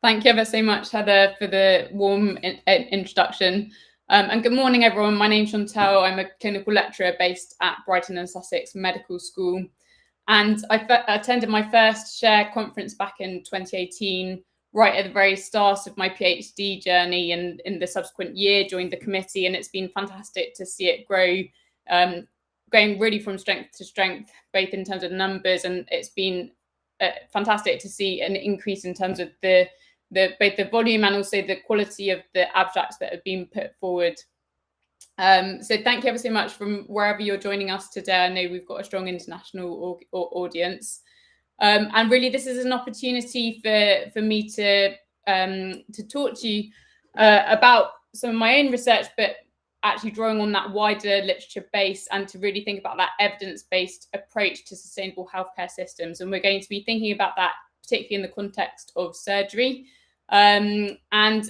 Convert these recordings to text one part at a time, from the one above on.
Thank you ever so much, Heather, for the warm introduction. And good morning, everyone. My name's Chantelle. I'm a clinical lecturer based at Brighton and Sussex Medical School. And I attended my first SHARE conference back in 2018, right at the very start of my PhD journey, and in the subsequent year joined the committee. And it's been fantastic to see it grow, going really from strength to strength, both in terms of numbers, and it's been fantastic to see an increase in terms of both the volume and also the quality of the abstracts that have been put forward. So thank you ever so much from wherever you're joining us today. I know we've got a strong international audience. And really, this is an opportunity for me to talk to you about some of my own research, but actually drawing on that wider literature base and to really think about that evidence-based approach to sustainable healthcare systems. And we're going to be thinking about that particularly in the context of surgery. And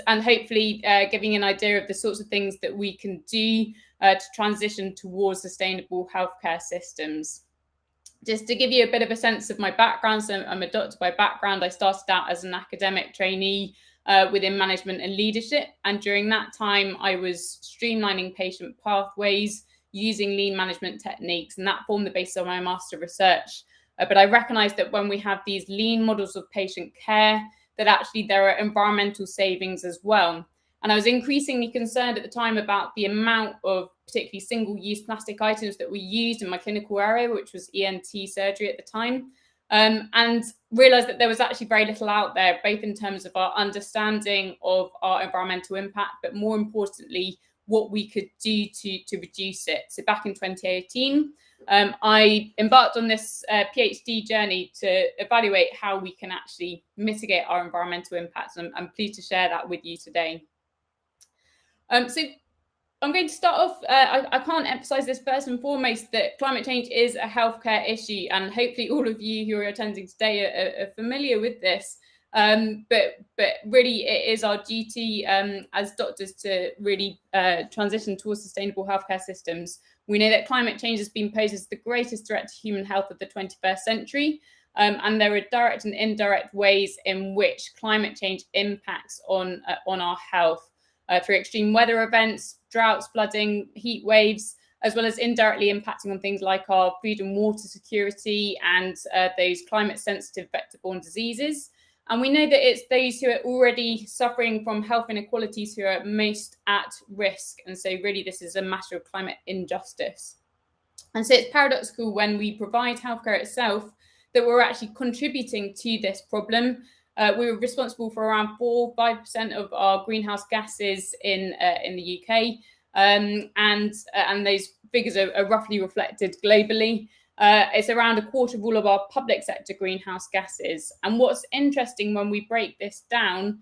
hopefully giving an idea of the sorts of things that we can do to transition towards sustainable healthcare systems. Just to give you a bit of a sense of my background, so I'm a doctor by background. I started out as an academic trainee within management and leadership, and during that time I was streamlining patient pathways using lean management techniques, and that formed the basis of my master research. But I recognized that when we have these lean models of patient care, that actually there are environmental savings as well. And I was increasingly concerned at the time about the amount of particularly single-use plastic items that we used in my clinical area, which was ENT surgery at the time, and realised that there was actually very little out there, both in terms of our understanding of our environmental impact, but more importantly, what we could do to reduce it. So back in 2018, I embarked on this PhD journey to evaluate how we can actually mitigate our environmental impacts, and I'm pleased to share that with you today. So I'm going to start off, I can't emphasize this first and foremost, that climate change is a healthcare issue, and hopefully all of you who are attending today are familiar with this. But really it is our duty as doctors to really transition towards sustainable healthcare systems. We know that climate change has been posed as the greatest threat to human health of the 21st century, and there are direct and indirect ways in which climate change impacts on our health through extreme weather events, droughts, flooding, heat waves, as well as indirectly impacting on things like our food and water security and those climate-sensitive vector-borne diseases. And we know that it's those who are already suffering from health inequalities who are most at risk. And so really this is a matter of climate injustice. And so it's paradoxical when we provide healthcare itself that we're actually contributing to this problem. We're responsible for around 4-5% of our greenhouse gases in the UK. And those figures are roughly reflected globally. It's around a quarter of all of our public sector greenhouse gases. And what's interesting when we break this down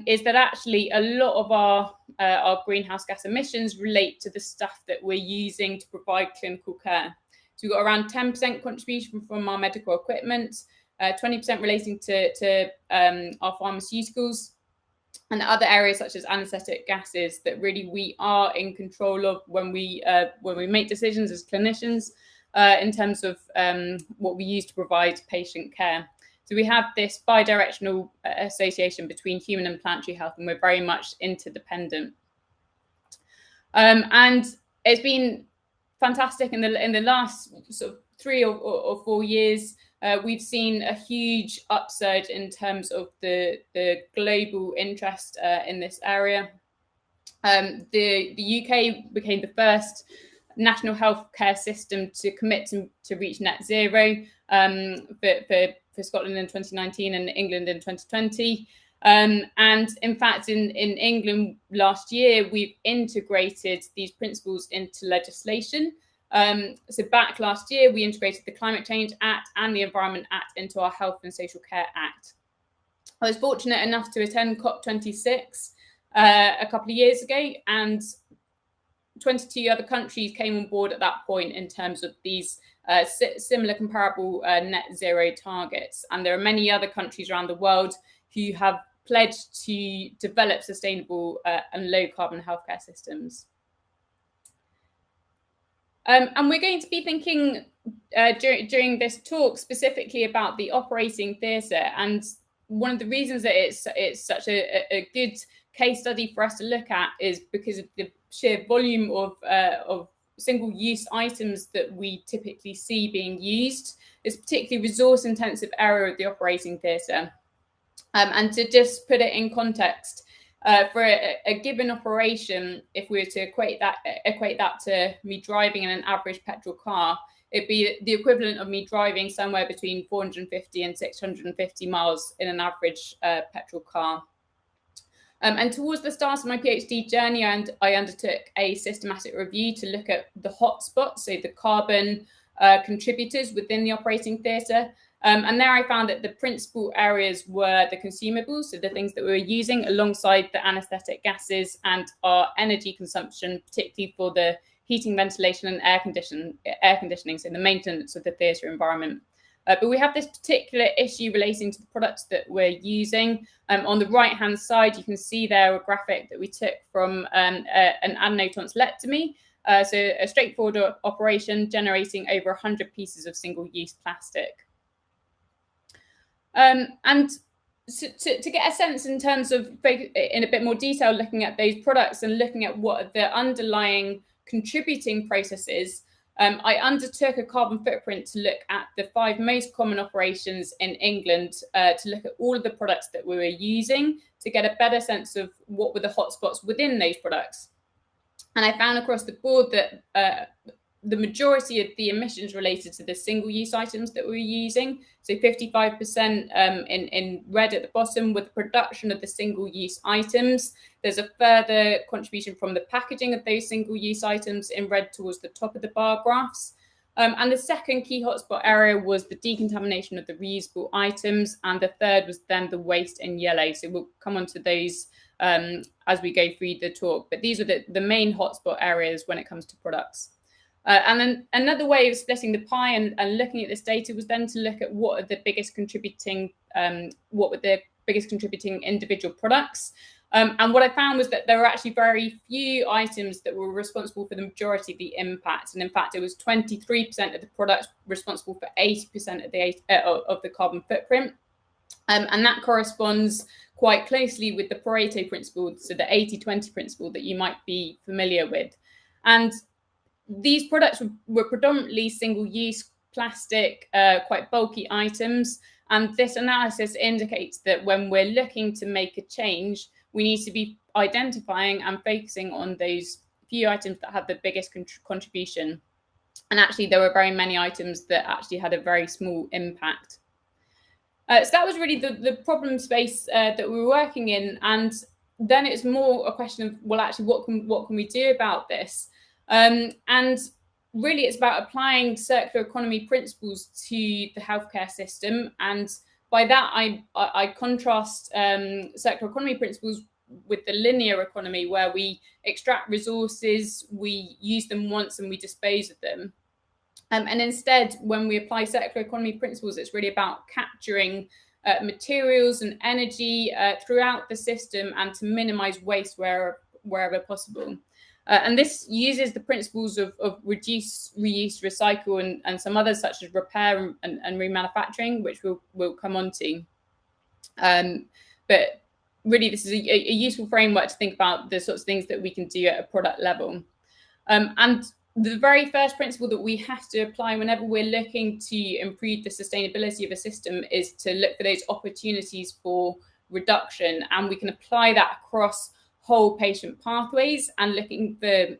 is that actually a lot of our greenhouse gas emissions relate to the stuff that we're using to provide clinical care. So we've got around 10% contribution from our medical equipment, 20% relating to our pharmaceuticals, and other areas such as anaesthetic gases that really we are in control of when we make decisions as clinicians in terms of what we use to provide patient care. So we have this bidirectional association between human and planetary health, and we're very much interdependent. And it's been fantastic in the last sort of 3 or 4 years. We've seen a huge upsurge in terms of the global interest in this area. The UK became the first national healthcare system to commit to reach net zero for Scotland in 2019 and England in 2020. And in fact, in England last year, we've integrated these principles into legislation. So back last year, we integrated the Climate Change Act and the Environment Act into our Health and Social Care Act. I was fortunate enough to attend COP26 a couple of years ago, and 22 other countries came on board at that point in terms of these similar comparable net zero targets. And there are many other countries around the world who have pledged to develop sustainable and low carbon healthcare systems. And we're going to be thinking during this talk specifically about the operating theatre. And one of the reasons that it's such a good case study for us to look at is because of the sheer volume of single-use items that we typically see being used. It's a particularly resource-intensive area of the operating theatre. And to just put it in context, for a given operation, if we were to equate that to me driving in an average petrol car, it'd be the equivalent of me driving somewhere between 450 and 650 miles in an average petrol car. And towards the start of my PhD journey, I undertook a systematic review to look at the hotspots, so the carbon contributors within the operating theatre. And there I found that the principal areas were the consumables, so the things that we were using, alongside the anaesthetic gases and our energy consumption, particularly for the heating, ventilation and air conditioning, so the maintenance of the theatre environment. But we have this particular issue relating to the products that we're using. On the right-hand side, you can see there a graphic that we took from an adenotonsillectomy. So a straightforward operation generating over 100 pieces of single-use plastic. And to get a sense in terms of, in a bit more detail, looking at those products and looking at what the underlying contributing processes, I undertook a carbon footprint to look at the 5 most common operations in England, to look at all of the products that we were using to get a better sense of what were the hotspots within those products. And I found across the board that the majority of the emissions related to the single-use items that we were using. So 55% in red at the bottom with the production of the single-use items. There's a further contribution from the packaging of those single-use items in red towards the top of the bar graphs. And the second key hotspot area was the decontamination of the reusable items. And the third was then the waste in yellow. So we'll come on to those as we go through the talk. But these are the main hotspot areas when it comes to products. And then another way of splitting the pie and looking at this data was then to look at what were the biggest contributing individual products. And what I found was that there were actually very few items that were responsible for the majority of the impact. And in fact, it was 23% of the products responsible for 80% of the carbon footprint. And that corresponds quite closely with the Pareto principle, so the 80-20 principle that you might be familiar with. And these products were predominantly single-use plastic, quite bulky items. And this analysis indicates that when we're looking to make a change, we need to be identifying and focusing on those few items that have the biggest contribution. And actually, there were very many items that actually had a very small impact. So that was really the problem space that we were working in. And then it's more a question of, well, actually, what can we do about this? And really, it's about applying circular economy principles to the healthcare system. And by that, I contrast circular economy principles with the linear economy, where we extract resources, we use them once and we dispose of them. And instead, when we apply circular economy principles, it's really about capturing materials and energy throughout the system and to minimize waste wherever possible. And this uses the principles of reduce, reuse, recycle, and some others such as repair and remanufacturing, which we'll come on to. But really, this is a useful framework to think about the sorts of things that we can do at a product level. And the very first principle that we have to apply whenever we're looking to improve the sustainability of a system is to look for those opportunities for reduction. And we can apply that across whole patient pathways and looking for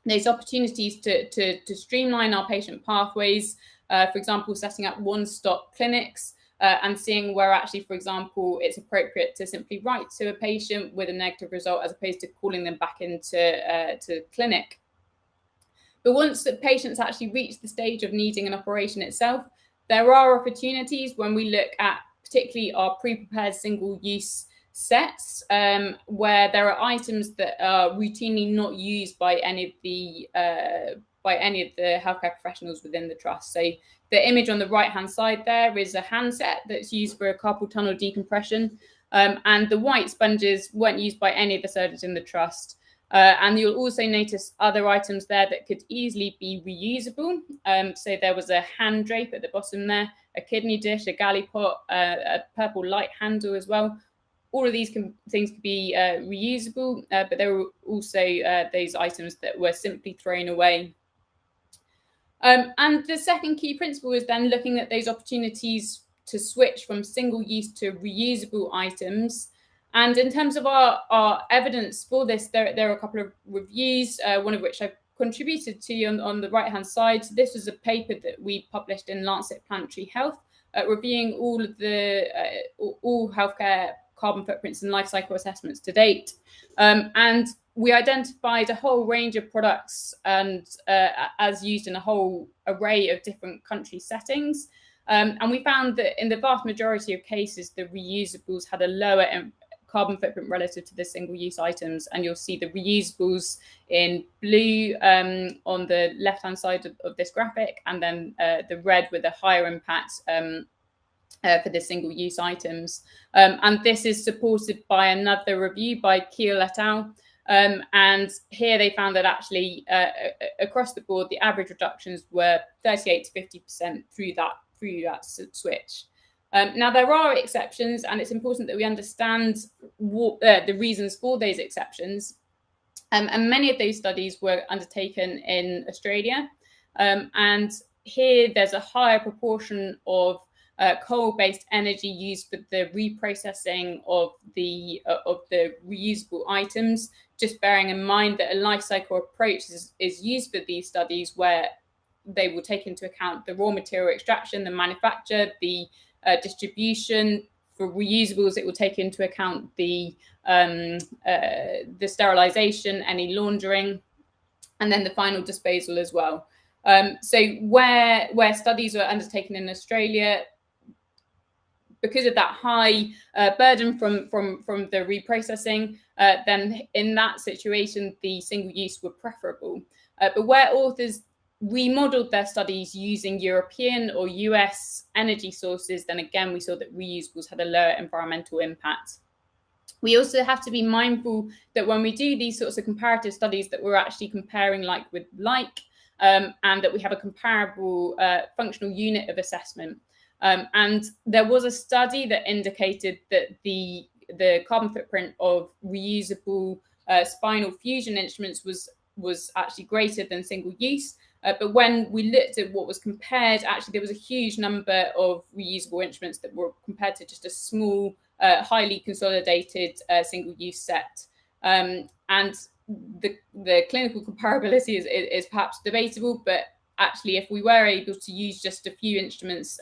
those opportunities to streamline our patient pathways. For example, setting up one-stop clinics and seeing where actually, for example, it's appropriate to simply write to a patient with a negative result as opposed to calling them back into to clinic. But once the patients actually reach the stage of needing an operation itself, there are opportunities when we look at particularly our pre-prepared single-use sets, where there are items that are routinely not used by any of the healthcare professionals within the trust. So the image on the right-hand side there is a handset that's used for a carpal tunnel decompression, and the white sponges weren't used by any of the surgeons in the trust. And you'll also notice other items there that could easily be reusable. So there was a hand drape at the bottom there, a kidney dish, a galley pot, a purple light handle as well. All of these things could be reusable, but there were also those items that were simply thrown away. And the second key principle is then looking at those opportunities to switch from single-use to reusable items. And in terms of our evidence for this, there are a couple of reviews, one of which I've contributed to on the right-hand side. So this was a paper that we published in Lancet Planetary Health, reviewing all of the all healthcare carbon footprints and life cycle assessments to date. And we identified a whole range of products and as used in a whole array of different country settings. And we found that in the vast majority of cases, the reusables had a lower carbon footprint relative to the single-use items. And you'll see the reusables in blue on the left-hand side of this graphic, and then the red with a higher impact for the single-use items. And this is supported by another review by Kiel et al. And here they found that actually across the board, the average reductions were 38 to 50% through that switch. Now, there are exceptions, and it's important that we understand what, the reasons for those exceptions. And many of those studies were undertaken in Australia. And here there's a higher proportion of coal-based energy used for the reprocessing of the reusable items, just bearing in mind that a life cycle approach is used for these studies, where they will take into account the raw material extraction, the manufacture, the distribution. For reusables, it will take into account the sterilization, any laundering, and then the final disposal as well. So where studies were undertaken in Australia, because of that high burden from the reprocessing, then in that situation, the single use were preferable. But where authors remodeled their studies using European or US energy sources, then again, we saw that reusables had a lower environmental impact. We also have to be mindful that when we do these sorts of comparative studies, that we're actually comparing like with like, and that we have a comparable functional unit of assessment. And there was a study that indicated that the carbon footprint of reusable spinal fusion instruments was actually greater than single use. But when we looked at what was compared, actually there was a huge number of reusable instruments that were compared to just a small, highly consolidated single-use set. And the clinical comparability is perhaps debatable, but actually if we were able to use just a few instruments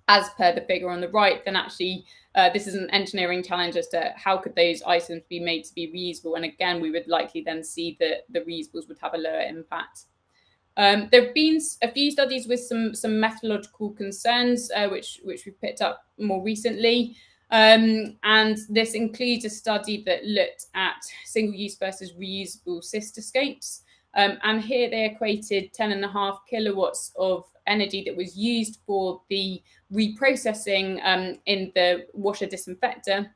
as per the figure on the right, then actually this is an engineering challenge as to how could those items be made to be reusable. And again, we would likely then see that the reusables would have a lower impact. There have been a few studies with some methodological concerns, which we've picked up more recently. And this includes a study that looked at single-use versus reusable cystoscopes. And here they equated 10.5 kilowatts of energy that was used for the reprocessing in the washer disinfector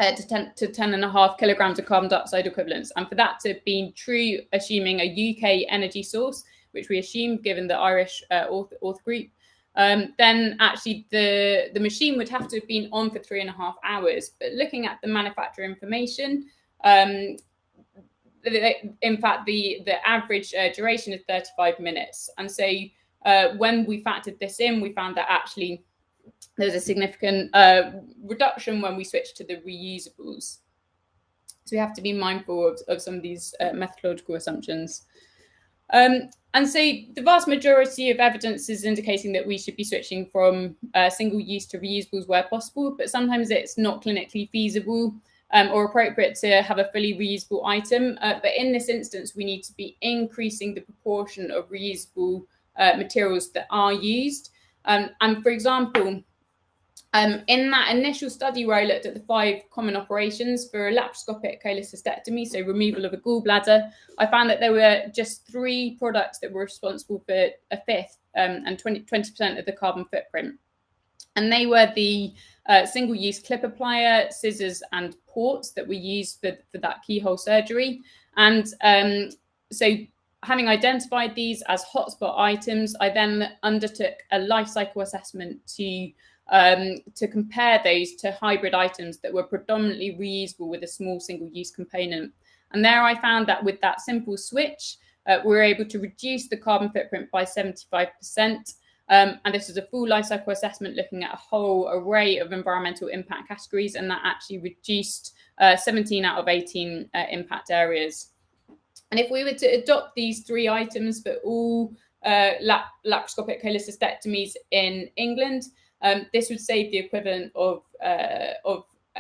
to 10.5 kilograms of carbon dioxide equivalents. And for that to have been true, assuming a UK energy source, which we assumed given the Irish author group, then actually the machine would have to have been on for 3.5 hours. But looking at the manufacturer information, in fact, the average duration is 35 minutes. And so when we factored this in, we found that actually there's a significant reduction when we switch to the reusables. So we have to be mindful of some of these methodological assumptions. And so the vast majority of evidence is indicating that we should be switching from single-use to reusables where possible, but sometimes it's not clinically feasible or appropriate to have a fully reusable item. But in this instance, we need to be increasing the proportion of reusable materials that are used. And for example, in that initial study where I looked at the 5 common operations for a laparoscopic cholecystectomy, so removal of a gallbladder, I found that there were just 3 products that were responsible for a fifth and 20% of the carbon footprint. And they were the single-use clip applier, scissors, and ports that we used for that keyhole surgery. And so having identified these as hotspot items, I then undertook a life cycle assessment to compare those to hybrid items that were predominantly reusable with a small single-use component. And there I found that with that simple switch, we were able to reduce the carbon footprint by 75%. And this was a full life cycle assessment looking at a whole array of environmental impact categories, and that actually reduced 17 out of 18 impact areas. And if we were to adopt these 3 items for all laparoscopic cholecystectomies in England, this would save the equivalent of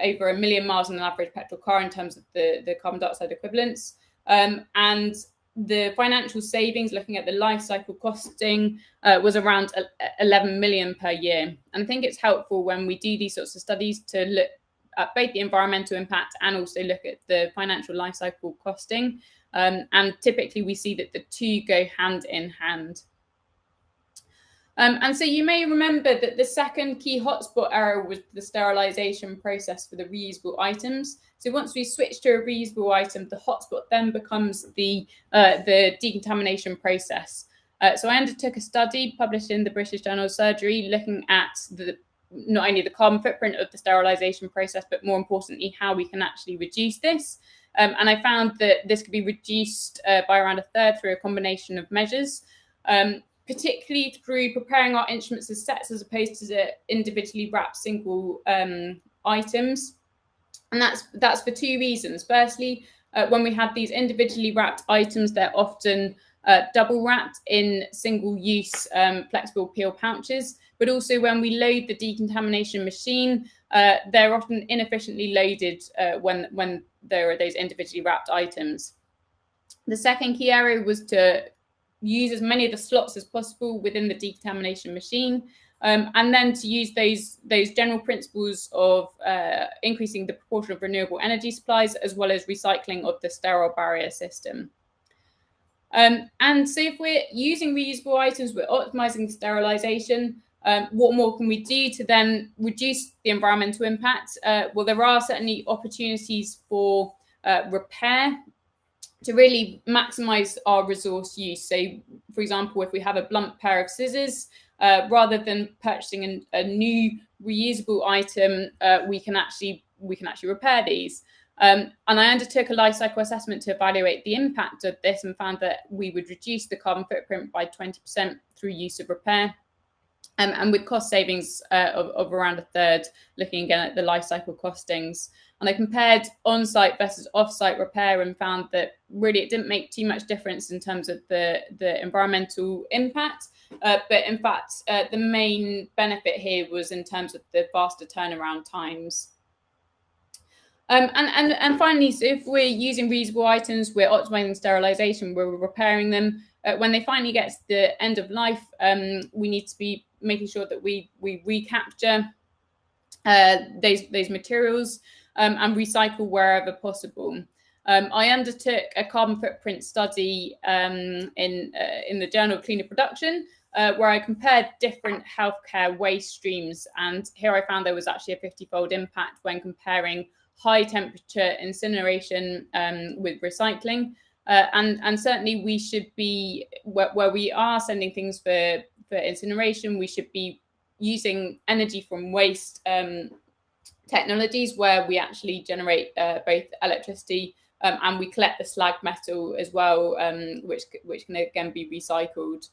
over 1 million miles on an average petrol car in terms of the carbon dioxide equivalents. And the financial savings, looking at the life cycle costing, was around 11 million per year. And I think it's helpful when we do these sorts of studies to look at both the environmental impact and also look at the financial life cycle costing. And typically we see that the two go hand in hand. And so you may remember that the second key hotspot error was the sterilisation process for the reusable items. So once we switch to a reusable item, the hotspot then becomes the decontamination process. So I undertook a study published in the British Journal of Surgery looking at not only the carbon footprint of the sterilisation process, but more importantly, how we can actually reduce this. And I found that this could be reduced by around a third through a combination of measures. Particularly through preparing our instruments as sets as opposed to the individually wrapped single items. And that's for 2 reasons. Firstly, when we have these individually wrapped items, they're often double wrapped in single-use flexible peel pouches. But also when we load the decontamination machine, they're often inefficiently loaded when there are those individually wrapped items. The second key area was to use as many of the slots as possible within the decontamination machine, and then to use those general principles of increasing the proportion of renewable energy supplies, as well as recycling of the sterile barrier system. And so if we're using reusable items, we're optimizing sterilisation. What more can we do to then reduce the environmental impact? Well, there are certainly opportunities for repair to really maximize our resource use. So, for example, if we have a blunt pair of scissors, rather than purchasing a new reusable item, we can actually repair these. And I undertook a life cycle assessment to evaluate the impact of this and found that we would reduce the carbon footprint by 20% through use of repair. And with cost savings of around a third, looking again at the life cycle costings. And I compared on-site versus off-site repair and found that really it didn't make too much difference in terms of the environmental impact. But in fact, the main benefit here was in terms of the faster turnaround times. And finally, so if we're using reusable items, we're optimizing sterilisation, we're repairing them. When they finally get to the end of life, we need to be making sure that we recapture those materials and recycle wherever possible. I undertook a carbon footprint study in the Journal of Cleaner Production, where I compared different healthcare waste streams. And here I found there was actually a 50-fold impact when comparing high temperature incineration with recycling. And certainly we should be, where we are sending things for incineration, we should be using energy from waste technologies where we actually generate both electricity and we collect the slag metal as well, which can again be recycled.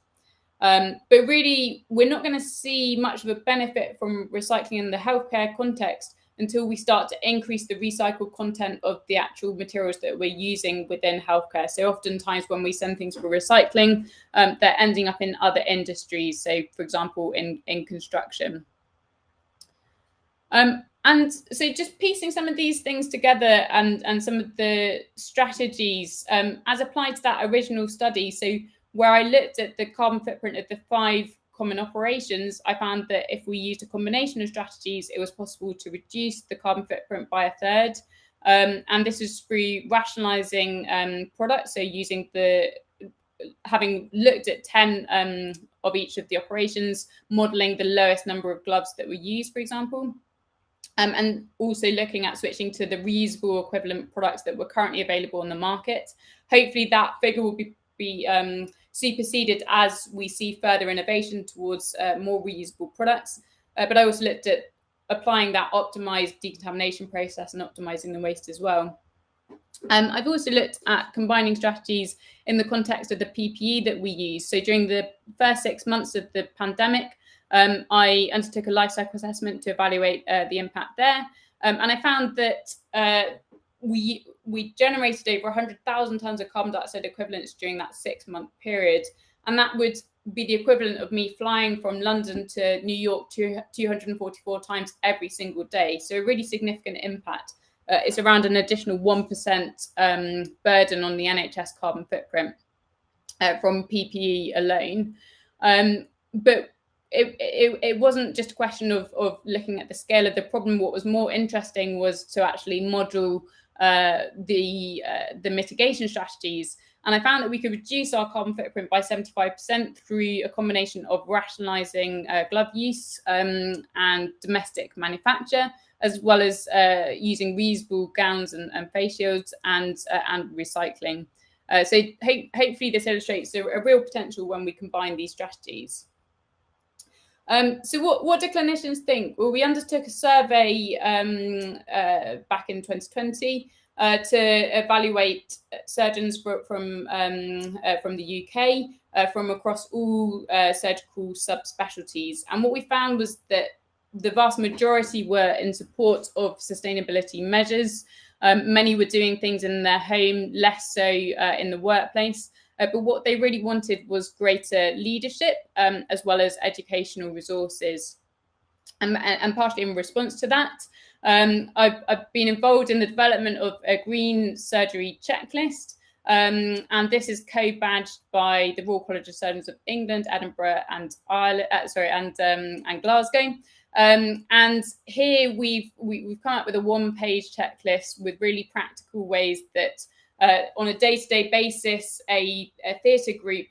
But really, we're not going to see much of a benefit from recycling in the healthcare context until we start to increase the recycled content of the actual materials that we're using within healthcare. So oftentimes when we send things for recycling, they're ending up in other industries. So for example, in construction. And so just piecing some of these things together and some of the strategies as applied to that original study. So where I looked at the carbon footprint of the 5 common operations, I found that if we used a combination of strategies, it was possible to reduce the carbon footprint by a third. And this is through rationalizing products, so using the having looked at 10 of each of the operations, modelling the lowest number of gloves that were used, for example, and also looking at switching to the reusable equivalent products that were currently available on the market. Hopefully that figure will be superseded as we see further innovation towards more reusable products. But I also looked at applying that optimized decontamination process and optimizing the waste as well. I've also looked at combining strategies in the context of the PPE that we use. So during the first 6 months of the pandemic, I undertook a life cycle assessment to evaluate the impact there. And I found that we generated over 100,000 tonnes of carbon dioxide equivalents during that 6-month period. And that would be the equivalent of me flying from London to New York 244 times every single day. So a really significant impact. It's around an additional 1% burden on the NHS carbon footprint from PPE alone. But it wasn't just a question of looking at the scale of the problem. What was more interesting was to actually model the mitigation strategies. And I found that we could reduce our carbon footprint by 75% through a combination of rationalising glove use and domestic manufacture, as well as using reusable gowns and face shields and recycling. So hopefully this illustrates a real potential when we combine these strategies. So what do clinicians think? Well, we undertook a survey back in 2020 to evaluate surgeons from the UK, from across all surgical subspecialties. And what we found was that the vast majority were in support of sustainability measures. Many were doing things in their home, less so in the workplace. But what they really wanted was greater leadership, as well as educational resources. And partially in response to that, I've been involved in the development of a green surgery checklist. And this is co-badged by the Royal College of Surgeons of England, Edinburgh, and Glasgow. And here we've come up with a one-page checklist with really practical ways that on a day-to-day basis, a theatre group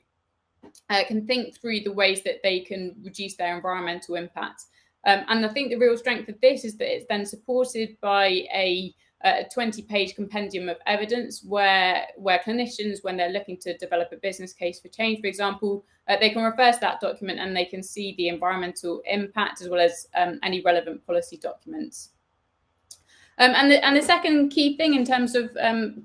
can think through the ways that they can reduce their environmental impact. And I think the real strength of this is that it's then supported by a 20-page compendium of evidence where clinicians, when they're looking to develop a business case for change, for example, they can refer to that document and they can see the environmental impact as well as any relevant policy documents. And the second key thing in terms of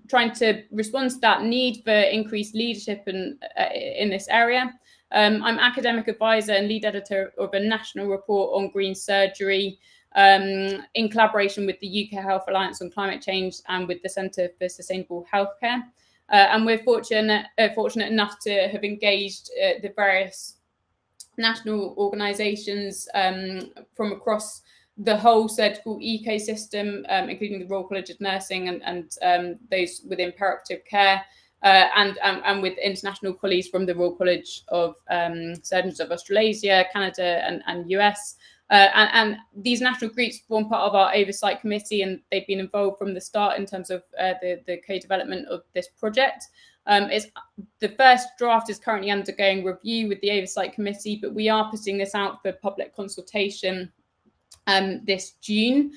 trying to respond to that need for increased leadership in this area, I'm academic advisor and lead editor of a national report on green surgery in collaboration with the UK Health Alliance on Climate Change and with the Centre for Sustainable Healthcare. And we're fortunate enough to have engaged the various national organisations from across the whole surgical ecosystem, including the Royal College of Nursing and those within perioperative care, and with international colleagues from the Royal College of Surgeons of Australasia, Canada, and US. And these national groups form part of our oversight committee, and they've been involved from the start in terms of the co-development of this project. The first draft is currently undergoing review with the oversight committee, but we are putting this out for public consultation this June,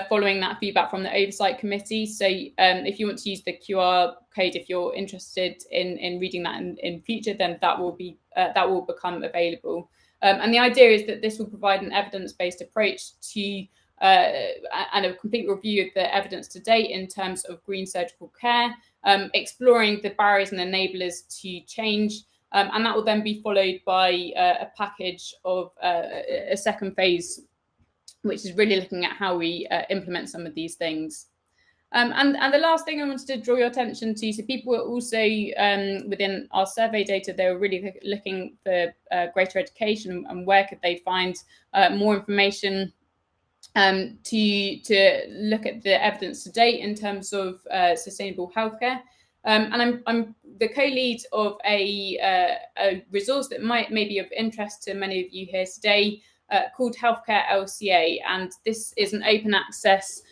following that feedback from the oversight committee. So if you want to use the QR code, if you're interested in reading that in future, then that will become available. And the idea is that this will provide an evidence-based approach to and a complete review of the evidence to date in terms of green surgical care, exploring the barriers and enablers to change. And that will then be followed by a package of a second phase, which is really looking at how we implement some of these things. And the last thing I wanted to draw your attention to, so people were also, within our survey data, they were really looking for greater education and where could they find more information to look at the evidence to date in terms of sustainable healthcare. And I'm the co-lead of a resource that may be of interest to many of you here today, called Healthcare LCA. And this is an open access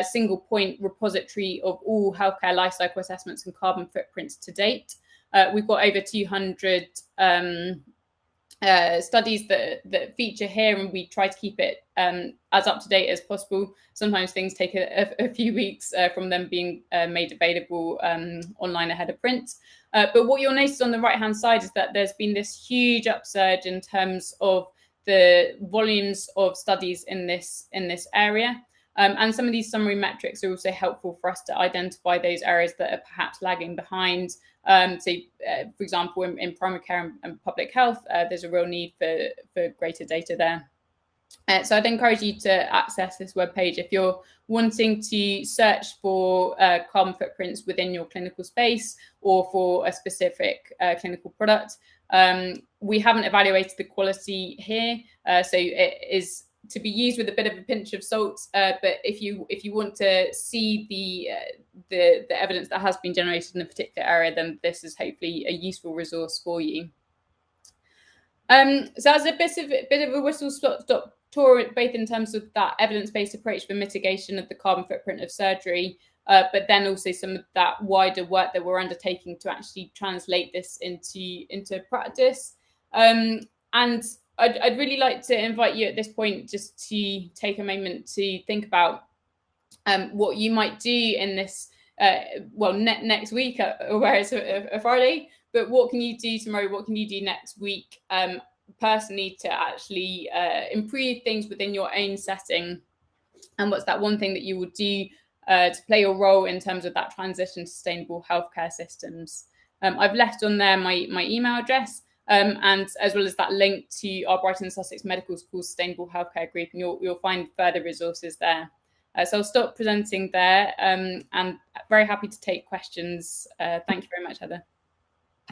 single point repository of all healthcare lifecycle assessments and carbon footprints to date. We've got over 200 studies that feature here, and we try to keep it as up to date as possible. Sometimes things take a few weeks from them being made available online ahead of print. But what you'll notice on the right-hand side is that there's been this huge upsurge in terms of the volumes of studies in this area. And some of these summary metrics are also helpful for us to identify those areas that are perhaps lagging behind. For example, in primary care and public health, there's a real need for greater data there. So I'd encourage you to access this webpage if you're wanting to search for carbon footprints within your clinical space or for a specific clinical product. We haven't evaluated the quality here, so it is to be used with a bit of a pinch of salt. But if you want to see the evidence that has been generated in a particular area, then this is hopefully a useful resource for you. So as a bit of a whistle-stop tour, both in terms of that evidence-based approach for mitigation of the carbon footprint of surgery, but then also some of that wider work that we're undertaking to actually translate this into practice. And I'd really like to invite you at this point just to take a moment to think about what you might do in this, next week, where it's a Friday, but what can you do tomorrow? What can you do next week personally to actually improve things within your own setting? And what's that one thing that you would do to play your role in terms of that transition to sustainable healthcare systems? I've left on there my email address, and as well as that link to our Brighton and Sussex Medical School Sustainable Healthcare Group, and you'll find further resources there. So I'll stop presenting there, and very happy to take questions. Thank you very much, Heather.